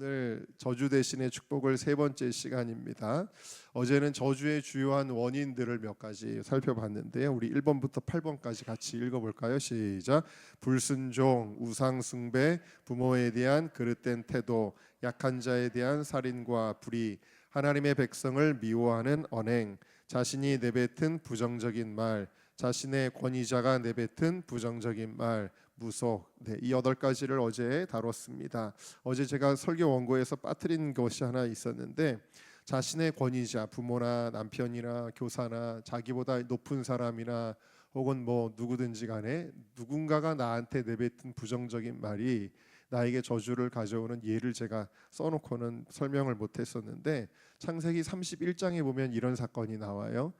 오늘 저주 대신의 축복을 세 번째 시간입니다. 어제는 저주의 주요한 원인들을 몇 가지 살펴봤는데요. 우리 1번부터 8번까지 같이 읽어볼까요? 시작. 불순종, 우상 숭배, 부모에 대한 그릇된 태도, 약한 자에 대한 살인과 불의, 하나님의 백성을 미워하는 언행, 자신이 내뱉은 부정적인 말, 자신의 권위자가 내뱉은 부정적인 말, 무속. 이 8가지를 어제 다뤘습니다. 어제 제가 설교 원고에서 빠뜨린 것이 하나 있었는데, 자신의 권위자, 부모나 남편이나 교사나 자기보다 높은 사람이나 혹은 뭐 누구든지 간에 누군가가 나한테 내뱉은 부정적인 말이 나에게 저주를 가져오는 예를 제가 써놓고는 설명을 못했었는데, 창세기 31장에 보면 이런 사건이 나와요.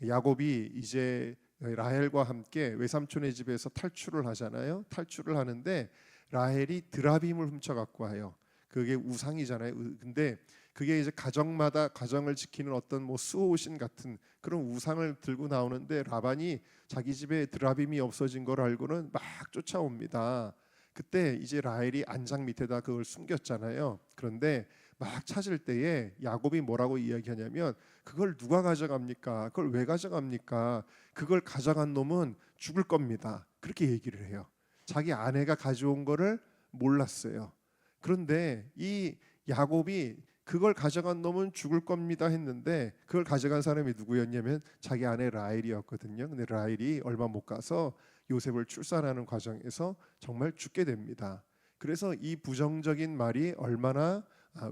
야곱이 이제 라헬과 함께 외삼촌의 집에서 탈출을 하잖아요. 탈출을 하는데 라헬이 드라빔을 훔쳐 갖고 와요. 그게 우상이잖아요. 근데 그게 이제 가정마다 가정을 지키는 어떤 뭐 수호신 같은 그런 우상을 들고 나오는데, 라반이 자기 집에 드라빔이 없어진 걸 알고는 막 쫓아옵니다. 그때 이제 라헬이 안장 밑에다 그걸 숨겼잖아요. 그런데 막 찾을 때에 야곱이 뭐라고 이야기하냐면, 그걸 누가 가져갑니까? 그걸 왜 가져갑니까? 그걸 가져간 놈은 죽을 겁니다. 그렇게 얘기를 해요. 자기 아내가 가져온 거를 몰랐어요. 그런데 이 야곱이 그걸 가져간 놈은 죽을 겁니다 했는데, 그걸 가져간 사람이 누구였냐면 자기 아내 라헬이었거든요. 근데 라헬이 얼마 못 가서 요셉을 출산하는 과정에서 정말 죽게 됩니다. 그래서 이 부정적인 말이 얼마나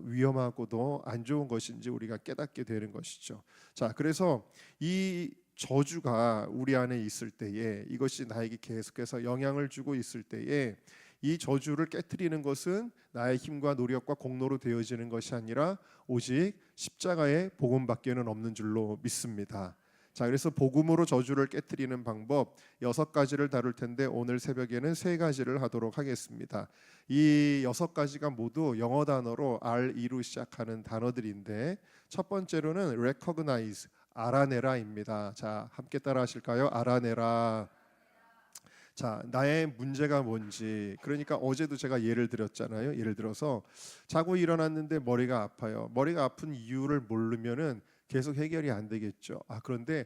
위험하고도 안 좋은 것인지 우리가 깨닫게 되는 것이죠. 자, 그래서 이 저주가 우리 안에 있을 때에, 이것이 나에게 계속해서 영향을 주고 있을 때에, 이 저주를 깨트리는 것은 나의 힘과 노력과 공로로 되어지는 것이 아니라 오직 십자가의 복음밖에는 없는 줄로 믿습니다. 자, 그래서 복음으로 저주를 깨트리는 방법 6가지를 다룰 텐데, 오늘 새벽에는 3가지를 하도록 하겠습니다. 이 6가지가 모두 영어 단어로 RE로 시작하는 단어들인데, 첫 번째로는 recognize, 알아내라입니다. 자, 함께 따라 하실까요? 알아내라. 자, 나의 문제가 뭔지. 그러니까 어제도 제가 예를 들었잖아요. 예를 들어서 자고 일어났는데 머리가 아파요. 머리가 아픈 이유를 모르면은 계속 해결이 안 되겠죠. 그런데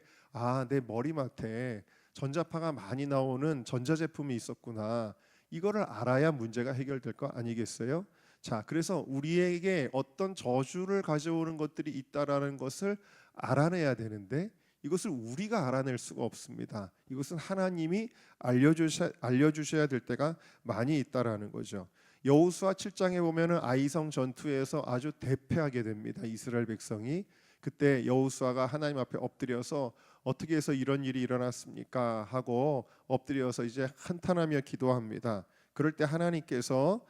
내 머리맡에 전자파가 많이 나오는 전자제품이 있었구나. 이거를 알아야 문제가 해결될 거 아니겠어요? 자, 그래서 우리에게 어떤 저주를 가져오는 것들이 있다라는 것을 알아내야 되는데, 이것을 우리가 알아낼 수가 없습니다. 이것은 하나님이 알려주셔야 될 때가 많이 있다라는 거죠. 여호수아 7장에 보면은 아이성 전투에서 아주 대패하게 됩니다. 이스라엘 백성이. 그때 여호수아가 하나님 앞에 엎드려서 어떻게 해서 이런 일이 일어났습니까? 하고 엎드려서 이제 한탄하며 기도합니다. 그럴 때 하나님께서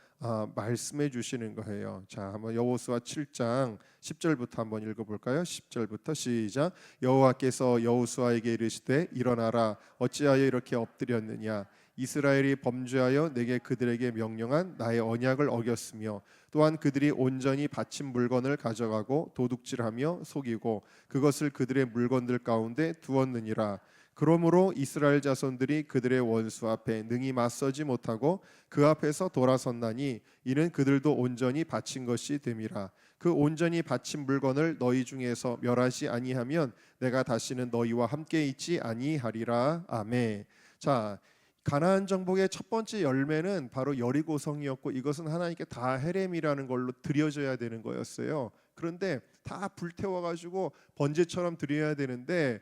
말씀해 주시는 거예요. 자, 한번 여호수아 7장 10절부터 한번 읽어볼까요? 10절부터 시작. 여호와께서 여호수아에게 이르시되 일어나라, 어찌하여 이렇게 엎드렸느냐? 이스라엘이 범죄하여 내게 그들에게 명령한 나의 언약을 어겼으며, 또한 그들이 온전히 바친 물건을 가져가고 도둑질하며 속이고 그것을 그들의 물건들 가운데 두었느니라. 그러므로 이스라엘 자손들이 그들의 원수 앞에 능히 맞서지 못하고 그 앞에서 돌아섰나니, 이는 그들도 온전히 바친 것이 됨이라. 그 온전히 바친 물건을 너희 중에서 멸하지 아니하면 내가 다시는 너희와 함께 있지 아니하리라. 아멘. 자, 가나안 정복의 첫 번째 열매는 바로 여리고성이었고, 이것은 하나님께 다 헤렘이라는 걸로 드려져야 되는 거였어요. 그런데 다 불태워가지고 번제처럼 드려야 되는데,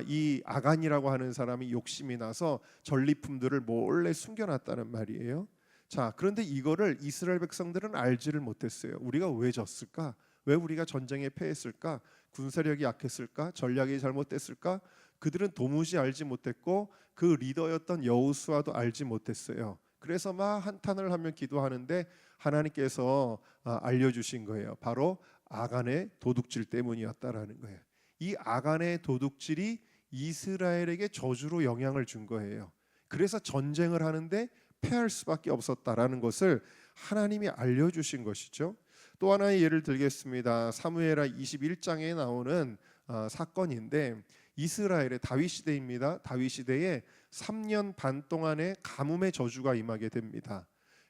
이 아간이라고 하는 사람이 욕심이 나서 전리품들을 몰래 숨겨놨다는 말이에요. 자, 그런데 이거를 이스라엘 백성들은 알지를 못했어요. 우리가 왜 졌을까? 왜 우리가 전쟁에 패했을까? 군사력이 약했을까? 전략이 잘못됐을까? 그들은 도무지 알지 못했고, 그 리더였던 여호수아도 알지 못했어요. 그래서 막 한탄을 하며 기도하는데 하나님께서 알려주신 거예요. 바로 아간의 도둑질 때문이었다라는 거예요. 이 아간의 도둑질이 이스라엘에게 저주로 영향을 준 거예요. 그래서 전쟁을 하는데 패할 수밖에 없었다라는 것을 하나님이 알려주신 것이죠. 또 하나의 예를 들겠습니다. 사무엘하 21장에 나오는 사건인데, 이스라엘의 다윗 시대입니다. 다윗 시대에 3년 반 동안의 가뭄의 저주가 임하게 됩니다.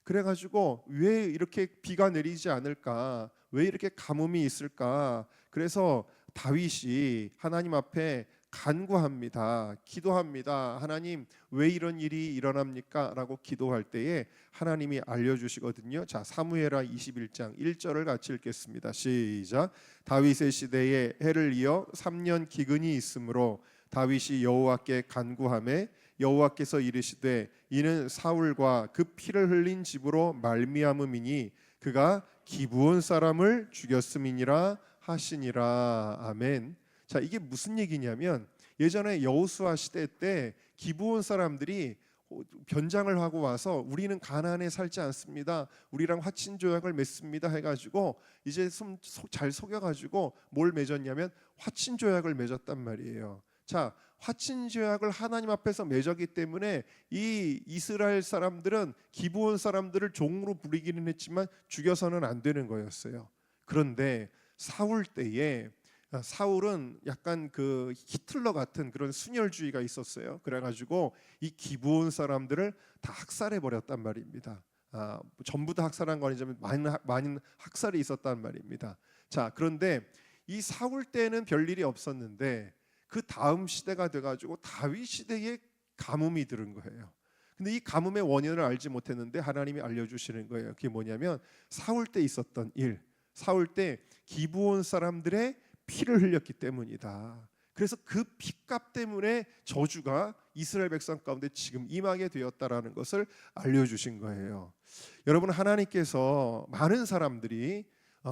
그래가지고 왜 이렇게 비가 내리지 않을까? 왜 이렇게 가뭄이 있을까? 그래서 다윗이 하나님 앞에 간구합니다. 기도합니다. 하나님, 왜 이런 일이 일어납니까? 라고 기도할 때에 하나님이 알려주시거든요. 자, 사무엘하 21장 1절을 같이 읽겠습니다. 시작. 다윗의 시대에 해를 이어 3년 기근이 있으므로 다윗이 여호와께 간구하매 여호와께서 이르시되 이는 사울과 그 피를 흘린 집으로 말미암음이니 그가 기브온 사람을 죽였음이니라 하시니라. 아멘. 자, 이게 무슨 얘기냐면 예전에 여호수아 시대 때 기브온 사람들이 변장을 하고 와서 우리는 가나안에 살지 않습니다. 우리랑 화친 조약을 맺습니다 해가지고 이제 잘 속여가지고 뭘 맺었냐면 화친 조약을 맺었단 말이에요. 자, 화친 조약을 하나님 앞에서 맺었기 때문에 이 이스라엘 사람들은 기브온 사람들을 종으로 부리기는 했지만 죽여서는 안 되는 거였어요. 그런데 사울 때에 사울은 약간 그 히틀러 같은 그런 순혈주의가 있었어요. 그래가지고 이 기브온 사람들을 다 학살해 버렸단 말입니다. 전부 다 학살한 거 아니지만 많은 학살이 있었단 말입니다. 자, 그런데 이 사울 때는 별일이 없었는데 그 다음 시대가 돼가지고 다윗 시대에 가뭄이 들은 거예요. 근데 이 가뭄의 원인을 알지 못했는데 하나님이 알려주시는 거예요. 그게 뭐냐면 사울 때 있었던 일, 사울 때 기브온 사람들의 피를 흘렸기 때문이다. 그래서 그 피값 때문에 저주가 이스라엘 백성 가운데 지금 임하게 되었다라는 것을 알려주신 거예요. 여러분, 하나님께서 많은 사람들이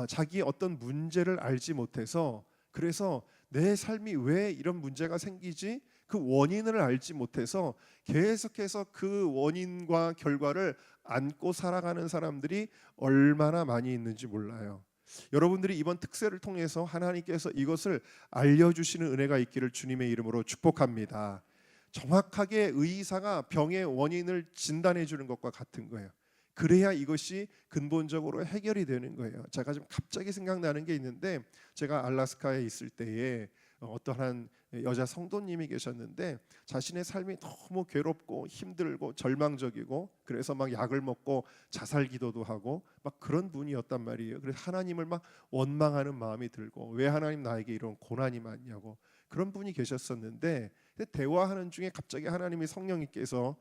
자기 어떤 문제를 알지 못해서 그래서 내 삶이 왜 이런 문제가 생기지? 그 원인을 알지 못해서 계속해서 그 원인과 결과를 안고 살아가는 사람들이 얼마나 많이 있는지 몰라요. 여러분들이 이번 특세를 통해서 하나님께서 이것을 알려주시는 은혜가 있기를 주님의 이름으로 축복합니다. 정확하게 의사가 병의 원인을 진단해 주는 것과 같은 거예요. 그래야 이것이 근본적으로 해결이 되는 거예요. 제가 좀 갑자기 생각나는 게 있는데 제가 알래스카에 있을 때에 어떠한 여자 성도님이 계셨는데 자신의 삶이 너무 괴롭고 힘들고 절망적이고 그래서 막 약을 먹고 자살 기도도 하고 막 그런 분이었단 말이에요. 그래서 하나님을 막 원망하는 마음이 들고 왜 하나님 나에게 이런 고난이 많냐고 그런 분이 계셨었는데 대화하는 중에 갑자기 하나님이 성령님께서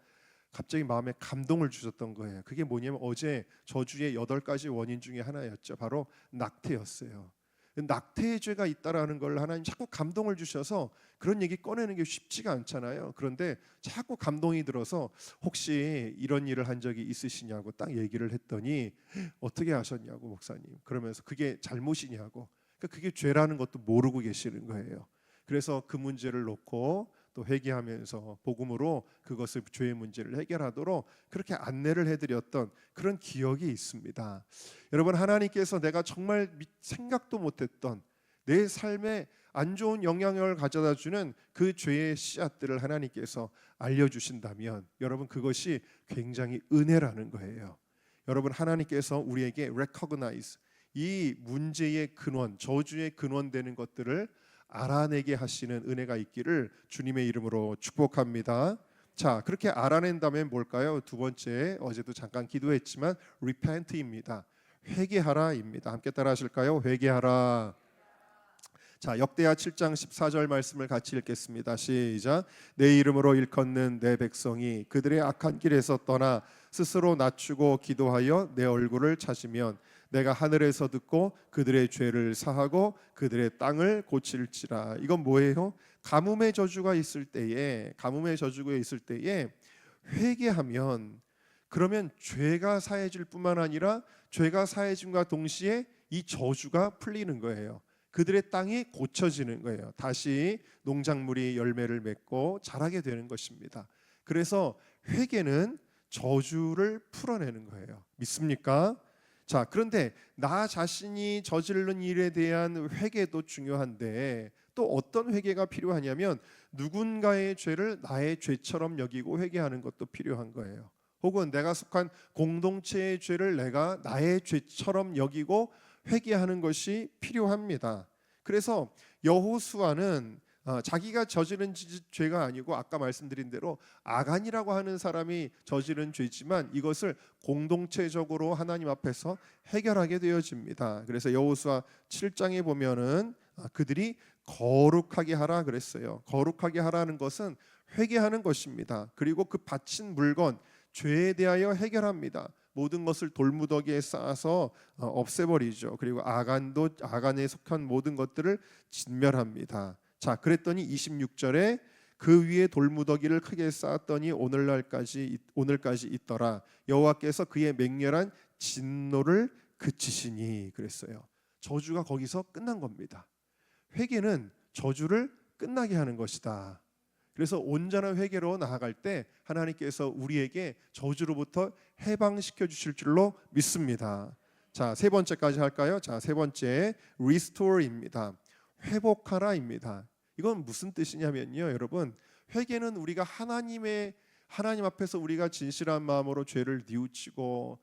갑자기 마음에 감동을 주셨던 거예요. 그게 뭐냐면 어제 저주의 8가지 원인 중에 하나였죠. 바로 낙태였어요. 낙태의 죄가 있다라는 걸 하나님 자꾸 감동을 주셔서 그런 얘기 꺼내는 게 쉽지가 않잖아요. 그런데 자꾸 감동이 들어서 혹시 이런 일을 한 적이 있으시냐고 딱 얘기를 했더니 어떻게 하셨냐고 목사님. 그러면서 그게 잘못이냐고. 그러니까 그게 죄라는 것도 모르고 계시는 거예요. 그래서 그 문제를 놓고 또 회개하면서 복음으로 그것을 죄의 문제를 해결하도록 그렇게 안내를 해드렸던 그런 기억이 있습니다. 여러분, 하나님께서 내가 정말 생각도 못했던 내 삶에 안 좋은 영향을 가져다 주는 그 죄의 씨앗들을 하나님께서 알려주신다면 여러분 그것이 굉장히 은혜라는 거예요. 여러분, 하나님께서 우리에게 recognize 이 문제의 근원, 저주의 근원되는 것들을 알아내게 하시는 은혜가 있기를 주님의 이름으로 축복합니다. 자, 그렇게 알아낸다면 뭘까요? 두 번째, 어제도 잠깐 기도했지만 repent입니다. 회개하라입니다. 함께 따라 하실까요? 회개하라. 자, 역대하 7장 14절 말씀을 같이 읽겠습니다. 시작. 내 이름으로 일컫는 내 백성이 그들의 악한 길에서 떠나 스스로 낮추고 기도하여 내 얼굴을 찾으면 내가 하늘에서 듣고 그들의 죄를 사하고 그들의 땅을 고칠지라. 이건 뭐예요? 가뭄의 저주가 있을 때에 회개하면 그러면 죄가 사해질 뿐만 아니라 죄가 사해짐과 동시에 이 저주가 풀리는 거예요. 그들의 땅이 고쳐지는 거예요. 다시 농작물이 열매를 맺고 자라게 되는 것입니다. 그래서 회개는 저주를 풀어내는 거예요. 믿습니까? 자, 그런데 나 자신이 저지른 일에 대한 회개도 중요한데 또 어떤 회개가 필요하냐면 누군가의 죄를 나의 죄처럼 여기고 회개하는 것도 필요한 거예요. 혹은 내가 속한 공동체의 죄를 내가 나의 죄처럼 여기고 회개하는 것이 필요합니다. 그래서 여호수아는 자기가 저지른 죄가 아니고 아까 말씀드린 대로 아간이라고 하는 사람이 저지른 죄지만 이것을 공동체적으로 하나님 앞에서 해결하게 되어집니다. 그래서 여호수아 7장에 보면은 그들이 거룩하게 하라 그랬어요. 거룩하게 하라는 것은 회개하는 것입니다. 그리고 그 바친 물건 죄에 대하여 해결합니다. 모든 것을 돌무더기에 쌓아서 없애버리죠. 그리고 아간에 속한 모든 것들을 진멸합니다. 자, 그랬더니 26절에 그 위에 돌무더기를 크게 쌓았더니 오늘까지 있더라. 여호와께서 그의 맹렬한 진노를 그치시니 그랬어요. 저주가 거기서 끝난 겁니다. 회개는 저주를 끝나게 하는 것이다. 그래서 온전한 회개로 나아갈 때 하나님께서 우리에게 저주로부터 해방시켜 주실 줄로 믿습니다. 자, 세 번째까지 할까요? 자, 세 번째 restore입니다. 회복하라입니다. 이건 무슨 뜻이냐면요, 여러분, 회개는 우리가 하나님 앞에서 우리가 진실한 마음으로 죄를 뉘우치고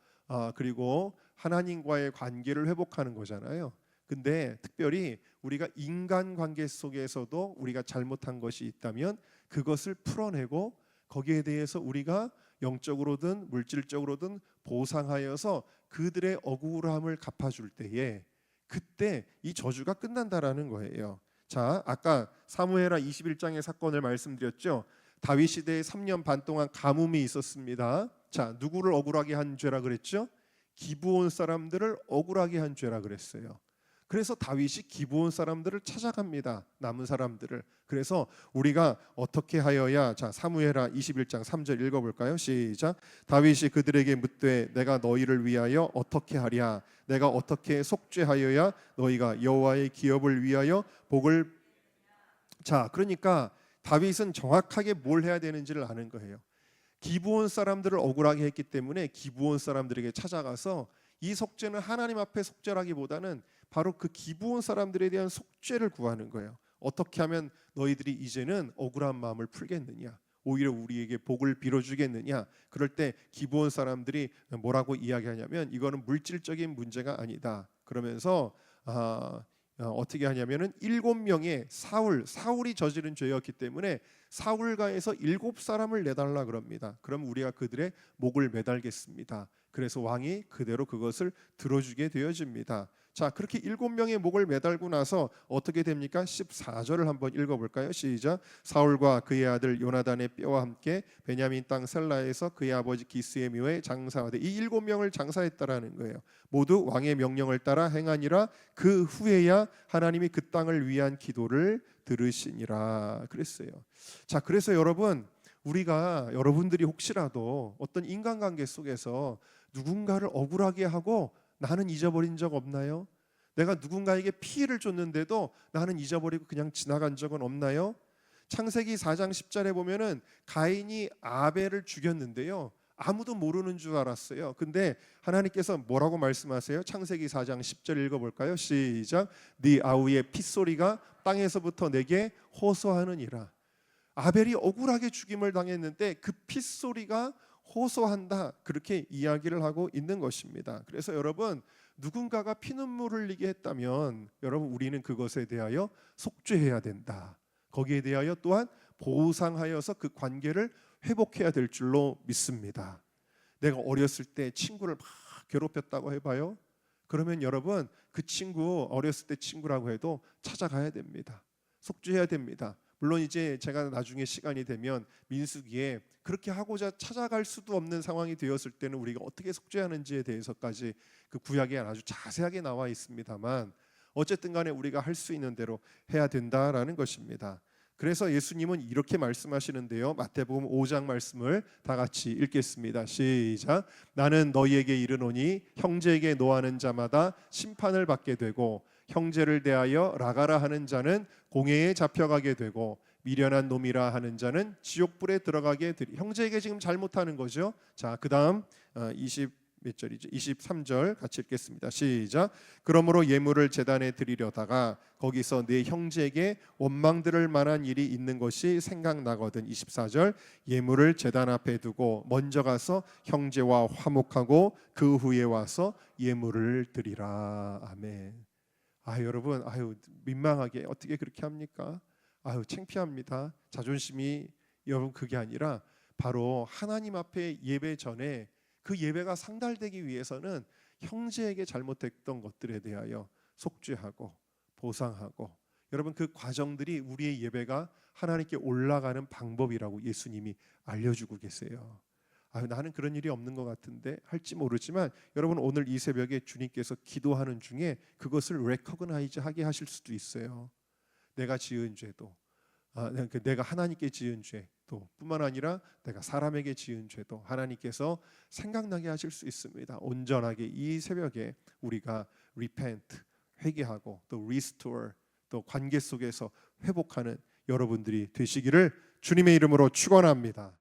그리고 하나님과의 관계를 회복하는 거잖아요. 근데 특별히 우리가 인간관계 속에서도 우리가 잘못한 것이 있다면 그것을 풀어내고 거기에 대해서 우리가 영적으로든 물질적으로든 보상하여서 그들의 억울함을 갚아줄 때에 그때 이 저주가 끝난다라는 거예요. 자, 아까 사무엘하 21장의 사건을 말씀드렸죠. 다윗 시대에 3년 반 동안 가뭄이 있었습니다. 자, 누구를 억울하게 한 죄라 그랬죠? 기브온 사람들을 억울하게 한 죄라 그랬어요. 그래서 다윗이 기브온 사람들을 찾아갑니다. 남은 사람들을. 그래서 우리가 어떻게 하여야, 자, 사무엘하 21장 3절 읽어볼까요? 시작. 다윗이 그들에게 묻되 내가 너희를 위하여 어떻게 하랴? 내가 어떻게 속죄하여야 너희가 여호와의 기업을 위하여 복을. 자, 그러니까 다윗은 정확하게 뭘 해야 되는지를 아는 거예요. 기브온 사람들을 억울하게 했기 때문에 기브온 사람들에게 찾아가서 이 속죄는 하나님 앞에 속죄라기보다는 바로 그 기브온 사람들에 대한 속죄를 구하는 거예요. 어떻게 하면 너희들이 이제는 억울한 마음을 풀겠느냐, 오히려 우리에게 복을 빌어주겠느냐. 그럴 때 기브온 사람들이 뭐라고 이야기하냐면 이거는 물질적인 문제가 아니다. 그러면서 어떻게 하냐면은 7명의 사울이 저지른 죄였기 때문에 사울가에서 7사람을 내달라 그럽니다. 그럼 우리가 그들의 목을 매달겠습니다. 그래서 왕이 그대로 그것을 들어주게 되어집니다. 자, 그렇게 7명의 목을 매달고 나서 어떻게 됩니까? 14절을 한번 읽어볼까요? 시작. 사울과 그의 아들 요나단의 뼈와 함께 베냐민 땅 셀라에서 그의 아버지 기스의 묘에 장사하되, 이 7명을 장사했다라는 거예요. 모두 왕의 명령을 따라 행하니라. 그 후에야 하나님이 그 땅을 위한 기도를 들으시니라 그랬어요. 자, 그래서 여러분들이 혹시라도 어떤 인간관계 속에서 누군가를 억울하게 하고 나는 잊어버린 적 없나요? 내가 누군가에게 피해를 줬는데도 나는 잊어버리고 그냥 지나간 적은 없나요? 창세기 4장 10절에 보면은 가인이 아벨을 죽였는데요, 아무도 모르는 줄 알았어요. 근데 하나님께서 뭐라고 말씀하세요? 창세기 4장 10절 읽어볼까요? 시작. 네 아우의 핏소리가 땅에서부터 내게 호소하느니라. 아벨이 억울하게 죽임을 당했는데 그 핏소리가 호소한다, 그렇게 이야기를 하고 있는 것입니다. 그래서 여러분, 누군가가 피눈물 흘리게 했다면 여러분, 우리는 그것에 대하여 속죄해야 된다. 거기에 대하여 또한 보상하여서 그 관계를 회복해야 될 줄로 믿습니다. 내가 어렸을 때 친구를 막 괴롭혔다고 해봐요. 그러면 여러분, 그 친구 어렸을 때 친구라고 해도 찾아가야 됩니다. 속죄해야 됩니다. 물론 이제 제가 나중에 시간이 되면 민수기에 그렇게 하고자 찾아갈 수도 없는 상황이 되었을 때는 우리가 어떻게 속죄하는지에 대해서까지 그 구약에 아주 자세하게 나와 있습니다만, 어쨌든 간에 우리가 할 수 있는 대로 해야 된다라는 것입니다. 그래서 예수님은 이렇게 말씀하시는데요, 마태복음 5장 말씀을 다 같이 읽겠습니다. 시작. 나는 너희에게 이르노니 형제에게 노하는 자마다 심판을 받게 되고 형제를 대하여 라가라 하는 자는 공회에 잡혀가게 되고 미련한 놈이라 하는 자는 지옥불에 들어가게 되리. 형제에게 지금 잘못하는 거죠. 자, 그다음 23절 같이 읽겠습니다. 시작. 그러므로 예물을 제단에 드리려다가 거기서 내 형제에게 원망 들을 만한 일이 있는 것이 생각나거든. 24절. 예물을 제단 앞에 두고 먼저 가서 형제와 화목하고 그 후에 와서 예물을 드리라. 아멘. 여러분, 민망하게 어떻게 그렇게 합니까? 아유 창피합니다. 자존심이 여러분 그게 아니라 바로 하나님 앞에 예배 전에 그 예배가 상달되기 위해서는 형제에게 잘못했던 것들에 대하여 속죄하고 보상하고 여러분 그 과정들이 우리의 예배가 하나님께 올라가는 방법이라고 예수님이 알려주고 계세요. 아유 나는 그런 일이 없는 것 같은데 할지 모르지만 여러분 오늘 이 새벽에 주님께서 기도하는 중에 그것을 레코그나이즈 하게 하실 수도 있어요. 내가 지은 죄도 내가 하나님께 지은 죄도 뿐만 아니라 내가 사람에게 지은 죄도 하나님께서 생각나게 하실 수 있습니다. 온전하게 이 새벽에 우리가 repent 회개하고 또 restore 또 관계 속에서 회복하는 여러분들이 되시기를 주님의 이름으로 축원합니다.